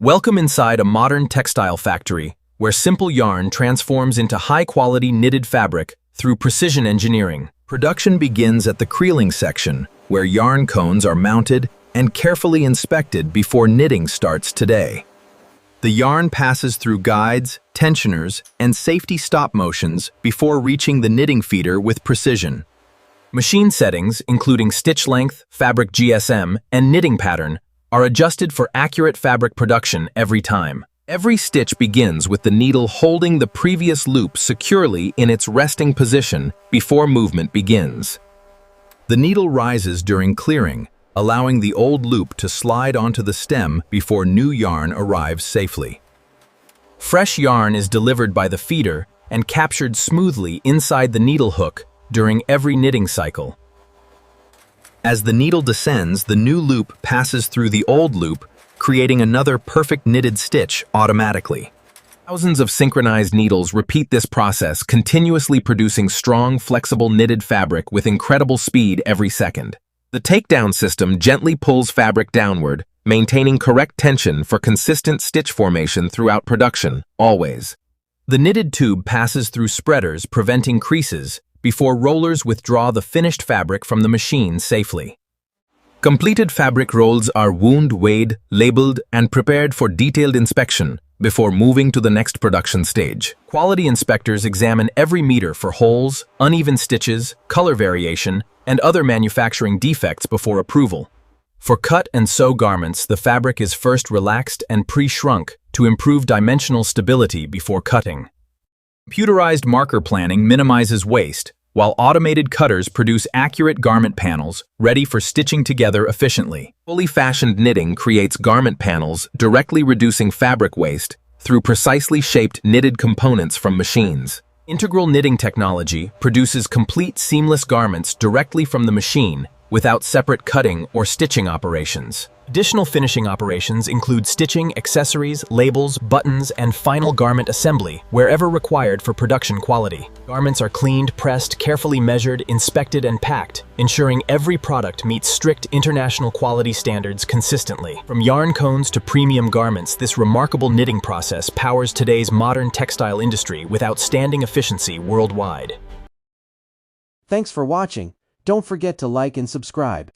Welcome inside a modern textile factory, where simple yarn transforms into high-quality knitted fabric through precision engineering. Production begins at the creeling section, where yarn cones are mounted and carefully inspected before knitting starts today. The yarn passes through guides, tensioners, and safety stop motions before reaching the knitting feeder with precision. Machine settings, including stitch length, fabric GSM, and knitting pattern, are adjusted for accurate fabric production every time. Every stitch begins with the needle holding the previous loop securely in its resting position before movement begins. The needle rises during clearing, allowing the old loop to slide onto the stem before new yarn arrives safely. Fresh yarn is delivered by the feeder and captured smoothly inside the needle hook during every knitting cycle. As the needle descends, the new loop passes through the old loop, creating another perfect knitted stitch automatically. Thousands of synchronized needles repeat this process, continuously producing strong, flexible knitted fabric with incredible speed every second. The takedown system gently pulls fabric downward, maintaining correct tension for consistent stitch formation throughout production, always. The knitted tube passes through spreaders, preventing creases, before rollers withdraw the finished fabric from the machine safely. Completed fabric rolls are wound-weighed, labeled, and prepared for detailed inspection before moving to the next production stage. Quality inspectors examine every meter for holes, uneven stitches, color variation, and other manufacturing defects before approval. For cut and sew garments, the fabric is first relaxed and pre-shrunk to improve dimensional stability before cutting. Computerized marker planning minimizes waste, while automated cutters produce accurate garment panels ready for stitching together efficiently. Fully fashioned knitting creates garment panels, directly reducing fabric waste through precisely shaped knitted components from machines. Integral knitting technology produces complete seamless garments directly from the machine without separate cutting or stitching operations. Additional finishing operations include stitching, accessories, labels, buttons, and final garment assembly, wherever required for production quality. Garments are cleaned, pressed, carefully measured, inspected, and packed, ensuring every product meets strict international quality standards consistently. From yarn cones to premium garments, this remarkable knitting process powers today's modern textile industry with outstanding efficiency worldwide. Thanks for watching. Don't forget to like and subscribe.